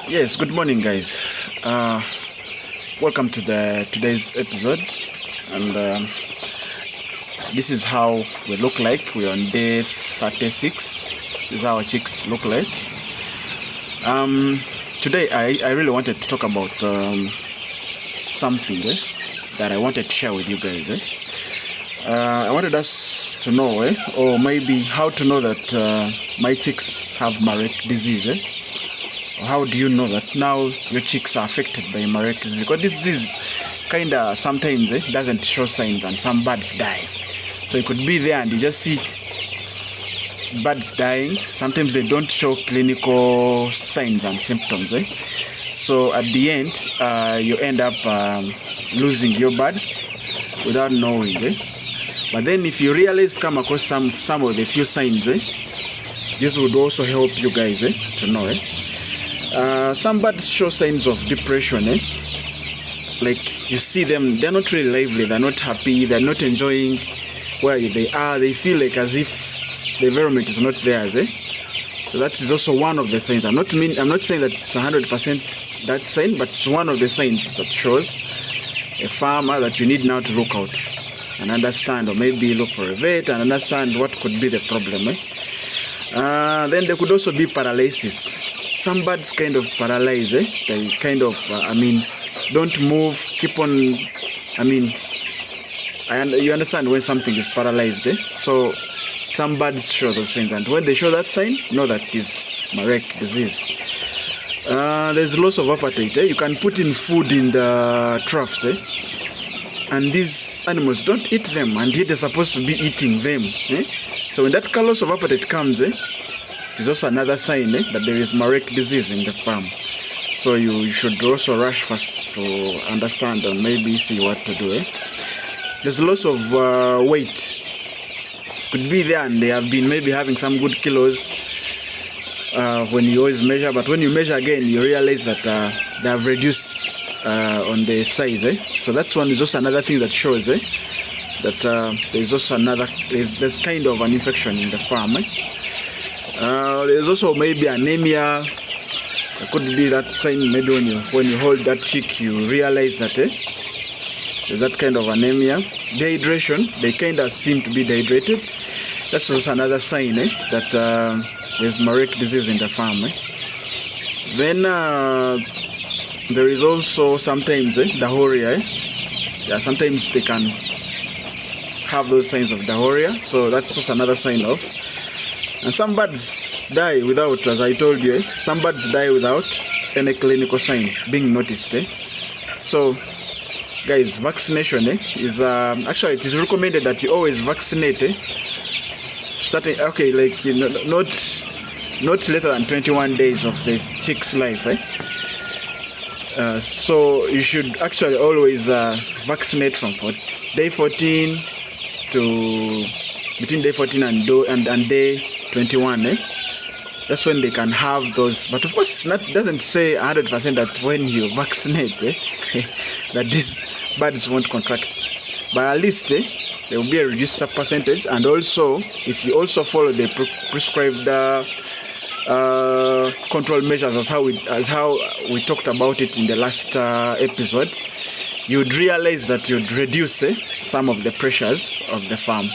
Yes, good morning, guys. Welcome to today's episode, and this is how we look like. We're on day 36. This is how our chicks look like. Today, I really wanted to talk about something that I wanted to share with you guys. I wanted us to know, or maybe how to know that my chicks have marek disease. How do you know that now your chicks are affected by marek disease? Because this disease kind of sometimes doesn't show signs, and some birds die. So you could be there and you just see birds dying. Sometimes they don't show clinical signs and symptoms. So at the end, you end up losing your birds without knowing. But then if you realize to come across some of the few signs, this would also help you guys to know. Some birds show signs of depression. Like you see them, they're not really lively, they're not happy, they're not enjoying where they are. They feel like as if the environment is not theirs. So that is also one of the signs. I'm not saying that it's 100% that sign, but it's one of the signs that shows a farmer that you need now to look out and understand, or maybe look for a vet and understand what could be the problem. Then there could also be paralysis. Some birds kind of paralyze. They kind of, don't move, keep on. You understand when something is paralyzed. So some birds show those signs, and when they show that sign, know that it is marek disease. There's loss of appetite. You can put in food in the troughs, and these animals don't eat them, and yet they're supposed to be eating them. So when that loss of appetite comes, it is also another sign that there is marek disease in the farm. So you should also rush fast to understand and maybe see what to do. There's loss of weight. Could be there, and they have been maybe having some good kilos when you always measure, but when you measure again, you realize that they have reduced on the size. So that's one is also another thing that shows that there's also there's kind of an infection in the farm. There's also maybe anemia. It could be that sign. Maybe when you hold that chick, you realize that there's that kind of anemia. Dehydration. They kind of seem to be dehydrated. That's also another sign that there's marek disease in the farm. Then there is also sometimes diarrhea. Yeah, sometimes they can have those signs of diarrhea. So that's just another sign of. And some birds die without, as I told you, some birds die without any clinical sign being noticed. So, guys, vaccination is actually it is recommended that you always vaccinate. Starting not later than 21 days of the chick's life. So you should actually always vaccinate from day 14 to between day 14 and day 21. That's when they can have those. But of course, it doesn't say 100% that when you vaccinate that these birds won't contract. But at least there will be a reduced percentage. And also, if you also follow the prescribed control measures as how we talked about it in the last episode, you'd realize that you'd reduce some of the pressures of the farm.